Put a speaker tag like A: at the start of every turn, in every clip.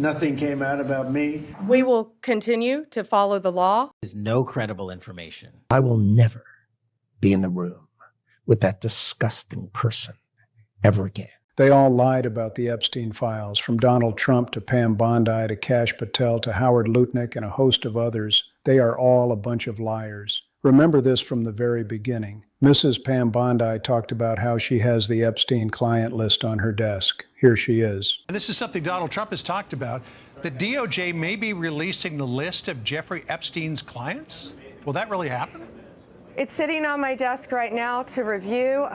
A: Nothing came out about me.
B: We will continue to follow the law.
C: Is no credible information.
D: I will never be in the room with that disgusting person ever again.
E: They all lied about the Epstein files, from Donald Trump to Pam Bondi to Kash Patel to Howard Lutnick and a host of others. They are all a bunch of liars. Remember this from the very beginning. Mrs. Pam Bondi talked about how she has the Epstein client list on her desk. Here she is.
F: And this is something Donald Trump has talked about. The DOJ may be releasing the list of Jeffrey Epstein's clients. Will that really happen?
B: It's sitting on my desk right now to review.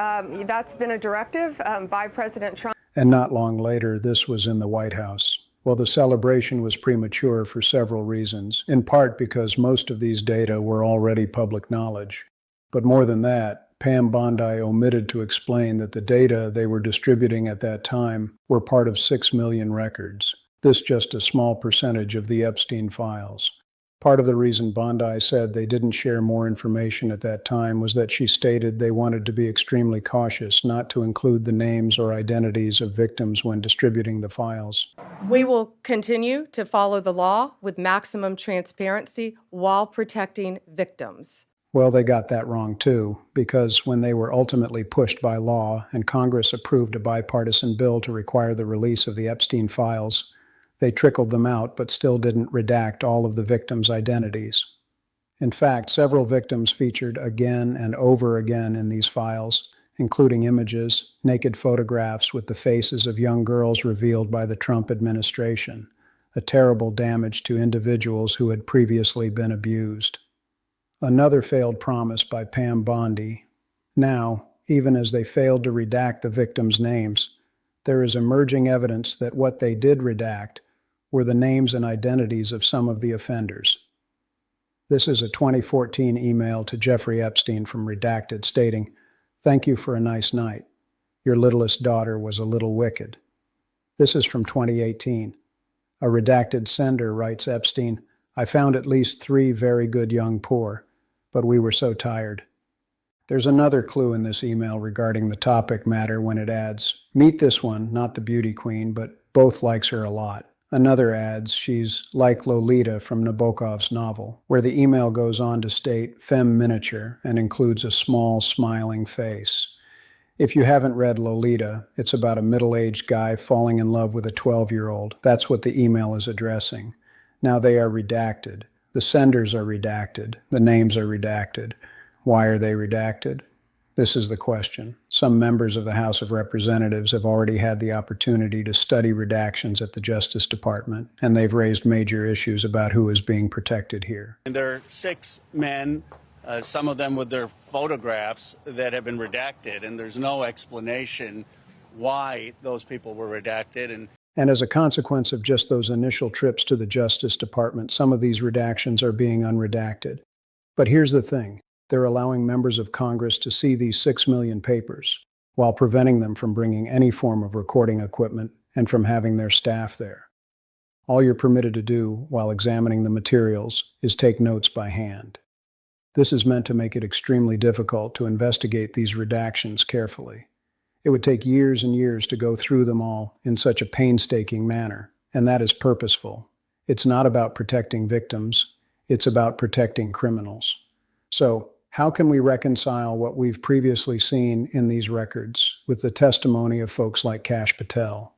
B: That's been a directive by President Trump.
E: And not long later, this was in the White House. Well, the celebration was premature for several reasons, in part because most of these data were already public knowledge. But more than that, Pam Bondi omitted to explain that the data they were distributing at that time were part of 6 million records. This just a small percentage of the Epstein files. Part of the reason Bondi said they didn't share more information at that time was that she stated they wanted to be extremely cautious not to include the names or identities of victims when distributing the files.
B: We will continue to follow the law with maximum transparency while protecting victims.
E: Well, they got that wrong too, because when they were ultimately pushed by law and Congress approved a bipartisan bill to require the release of the Epstein files, they trickled them out, but still didn't redact all of the victims' identities. In fact, several victims featured again and over again in these files, including images, naked photographs with the faces of young girls revealed by the Trump administration, a terrible damage to individuals who had previously been abused. Another failed promise by Pam Bondi. Now, even as they failed to redact the victims' names, there is emerging evidence that what they did redact were the names and identities of some of the offenders. This is a 2014 email to Jeffrey Epstein from Redacted stating, "Thank you for a nice night. Your littlest daughter was a little wicked." This is from 2018. A redacted sender writes Epstein, "I found at least 3 very good young poor, but we were so tired." There's another clue in this email regarding the topic matter when it adds, "Meet this one, not the beauty queen, but both likes her a lot." Another adds she's like Lolita from Nabokov's novel, where the email goes on to state femme miniature and includes a small, smiling face. If you haven't read Lolita, it's about a middle-aged guy falling in love with a 12-year-old. That's what the email is addressing. Now they are redacted. The senders are redacted. The names are redacted. Why are they redacted? This is the question. Some members of the House of Representatives have already had the opportunity to study redactions at the Justice Department, and they've raised major issues about who is being protected here.
G: And there are 6 men, some of them with their photographs, that have been redacted, and there's no explanation why those people were redacted.
E: And as a consequence of just those initial trips to the Justice Department, some of these redactions are being unredacted. But here's the thing. They're allowing members of Congress to see these 6 million papers while preventing them from bringing any form of recording equipment and from having their staff there. All you're permitted to do while examining the materials is take notes by hand. This is meant to make it extremely difficult to investigate these redactions carefully. It would take years and years to go through them all in such a painstaking manner, and that is purposeful. It's not about protecting victims, it's about protecting criminals. So, how can we reconcile what we've previously seen in these records with the testimony of folks like Kash Patel?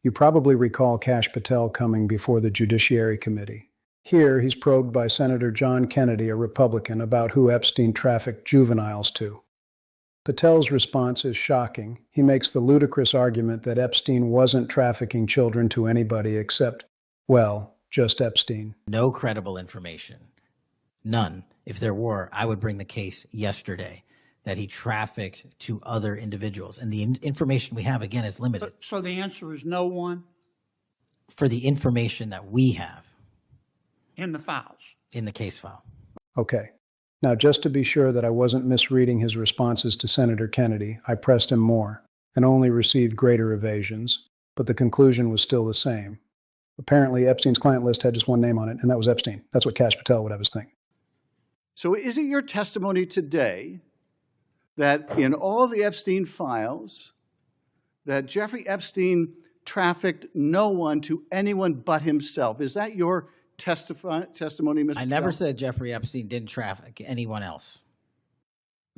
E: You probably recall Kash Patel coming before the Judiciary Committee. Here, he's probed by Senator John Kennedy, a Republican, about who Epstein trafficked juveniles to. Patel's response is shocking. He makes the ludicrous argument that Epstein wasn't trafficking children to anybody except, well, just Epstein.
C: No credible information. None. If there were, I would bring the case yesterday that he trafficked to other individuals. And the information we have, again, is limited.
H: So the answer is no one?
C: For the information that we have.
H: In the files?
C: In the case file.
E: Okay. Now, just to be sure that I wasn't misreading his responses to Senator Kennedy, I pressed him more and only received greater evasions, but the conclusion was still the same. Apparently, Epstein's client list had just one name on it, and that was Epstein. That's what Kash Patel would have us think.
I: So is it your testimony today that in all the Epstein files, that Jeffrey Epstein trafficked no one to anyone but himself. Is that your testimony, Mr.
C: I never
I: Patel?
C: said Jeffrey Epstein didn't traffic anyone else.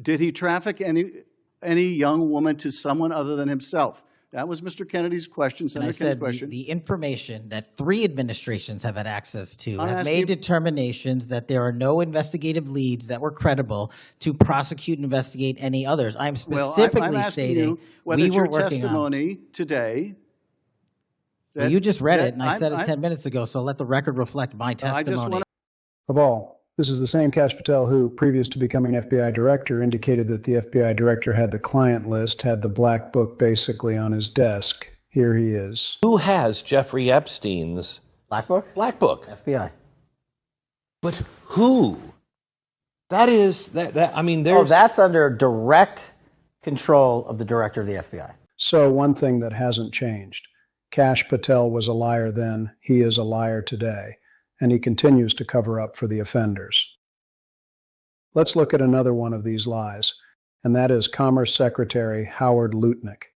I: Did he traffic any young woman to someone other than himself? That was Mr. Kennedy's question,
C: And I
I: Senator Kennedy's
C: said
I: question.
C: the information that 3 administrations have had access to
I: I'm
C: have
I: asking
C: made
I: you-
C: determinations that there are no investigative leads that were credible to prosecute and investigate any others. I'm
I: Well,
C: specifically
I: I'm asking
C: stating
I: you whether
C: we
I: it's
C: were
I: your
C: working on.
I: testimony today.
C: Well, you just read
I: that
C: it, and I said it 10 minutes ago, so let the record reflect my
I: I
C: testimony.
I: just want
E: Of all, this is the same Kash Patel who, previous to becoming FBI director, indicated that the FBI director had the client list, had the black book basically on his desk. Here he is.
J: Who has Jeffrey Epstein's
C: Black Book?
J: black book?
C: FBI.
J: But who? That is I mean, there's
C: Oh, that's under direct control of the director of the FBI.
E: So one thing that hasn't changed. Kash Patel was a liar then, he is a liar today, and he continues to cover up for the offenders. Let's look at another one of these lies, and that is Commerce Secretary Howard Lutnick.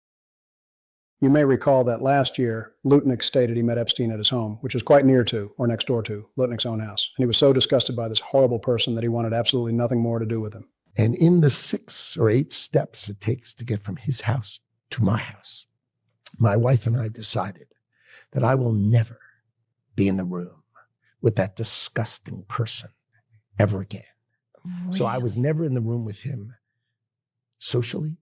E: You may recall that last year, Lutnick stated he met Epstein at his home, which is quite near to, or next door to, Lutnick's own house. And he was so disgusted by this horrible person that he wanted absolutely nothing more to do with him.
D: And in the 6 or 8 steps it takes to get from his house to my house, my wife and I decided that I will never be in the room with that disgusting person ever again. So I was never in the room with him socially,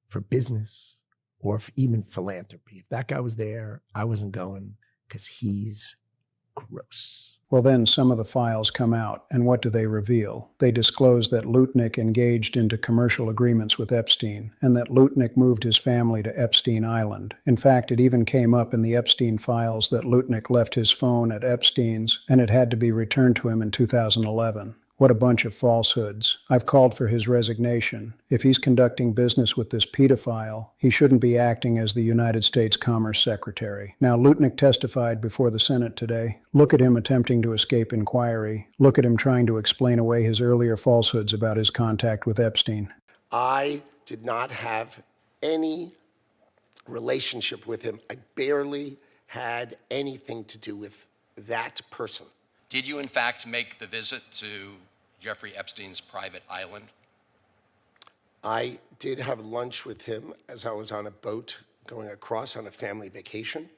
D: for business, or even philanthropy. If that guy was there, I wasn't going because he's gross.
E: Well, then some of the files come out, and what do they reveal? They disclose that Lutnick engaged into commercial agreements with Epstein, and that Lutnick moved his family to Epstein Island. In fact, it even came up in the Epstein files that Lutnick left his phone at Epstein's, and it had to be returned to him in 2011. What a bunch of falsehoods. I've called for his resignation. If he's conducting business with this pedophile, he shouldn't be acting as the United States Commerce Secretary. Now, Lutnick testified before the Senate today. Look at him attempting to escape inquiry. Look at him trying to explain away his earlier falsehoods about his contact with Epstein.
D: I did not have any relationship with him. I barely had anything to do with that person.
K: Did you, in fact, make the visit to Jeffrey Epstein's private island?
D: I did have lunch with him as I was on a boat going across on a family vacation.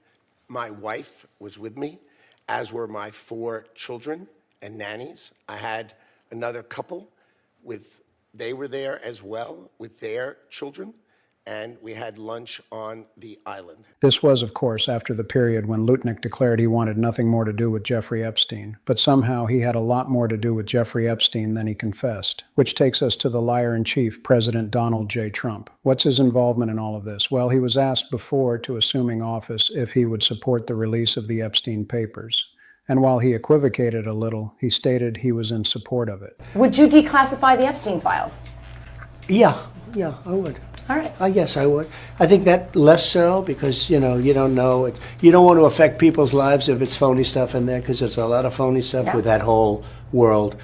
D: My wife was with me, as were my 4 children and nannies. I had another couple they were there as well with their children, and we had lunch on the island.
E: This was, of course, after the period when Lutnick declared he wanted nothing more to do with Jeffrey Epstein. But somehow he had a lot more to do with Jeffrey Epstein than he confessed. Which takes us to the liar-in-chief, President Donald J. Trump. What's his involvement in all of this? Well, he was asked before to assuming office if he would support the release of the Epstein papers. And while he equivocated a little, he stated he was in support of it.
L: Would you declassify the Epstein files?
M: Yeah, I would.
L: All right.
M: Yes, I would. I think that less so because, you don't know it. You don't want to affect people's lives if it's phony stuff in there because there's a lot of phony stuff with that whole world.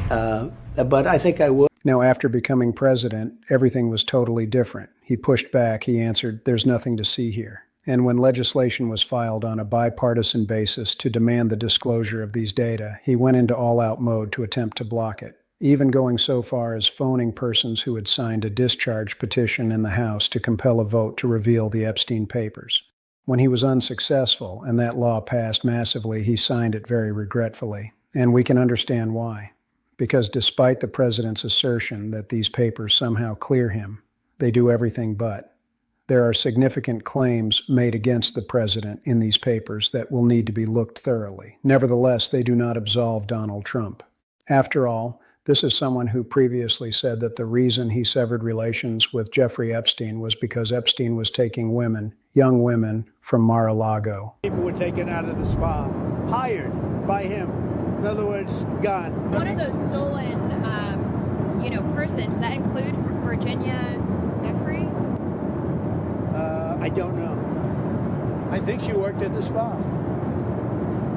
M: But I think I would.
E: Now, after becoming president, everything was totally different. He pushed back. He answered, "There's nothing to see here." And when legislation was filed on a bipartisan basis to demand the disclosure of these data, he went into all-out mode to attempt to block it, even going so far as phoning persons who had signed a discharge petition in the House to compel a vote to reveal the Epstein papers. When he was unsuccessful and that law passed massively, he signed it very regretfully. And we can understand why. Because despite the president's assertion that these papers somehow clear him, they do everything but. There are significant claims made against the president in these papers that will need to be looked thoroughly. Nevertheless, they do not absolve Donald Trump. After all, this is someone who previously said that the reason he severed relations with Jeffrey Epstein was because Epstein was taking women, young women, from Mar-a-Lago.
A: People were taken out of the spa, hired by him. In other words, gone.
N: One of those stolen, persons, that include Virginia Jeffrey?
A: I don't know. I think she worked at the spa.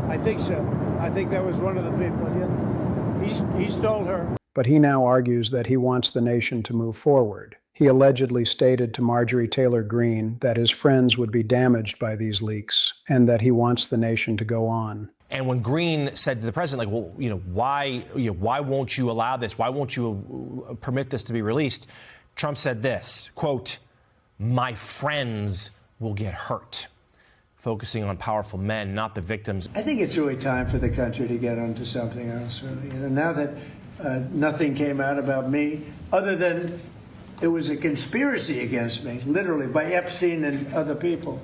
A: I think so. I think that was one of the people. Yeah. He stole her.
E: But he now argues that he wants the nation to move forward. He allegedly stated to Marjorie Taylor Greene that his friends would be damaged by these leaks and that he wants the nation to go on.
O: And when Greene said to the president, like, well, why won't you allow this? Why won't you permit this to be released? Trump said this, quote, "My friends will get hurt," focusing on powerful men, not the victims.
M: I think it's really time for the country to get onto something else. Really. Now that nothing came out about me, other than it was a conspiracy against me, literally, by Epstein and other people.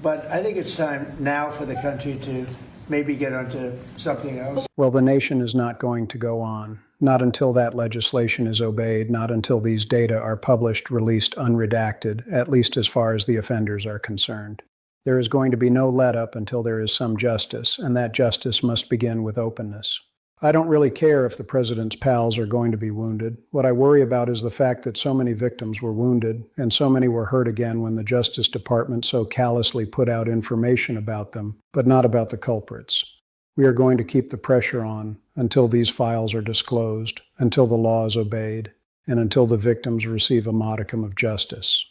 M: But I think it's time now for the country to maybe get onto something else.
E: Well, the nation is not going to go on. Not until that legislation is obeyed, not until these data are published, released, unredacted, at least as far as the offenders are concerned. There is going to be no let-up until there is some justice, and that justice must begin with openness. I don't really care if the president's pals are going to be wounded. What I worry about is the fact that so many victims were wounded, and so many were hurt again when the Justice Department so callously put out information about them, but not about the culprits. We are going to keep the pressure on until these files are disclosed, until the law is obeyed, and until the victims receive a modicum of justice.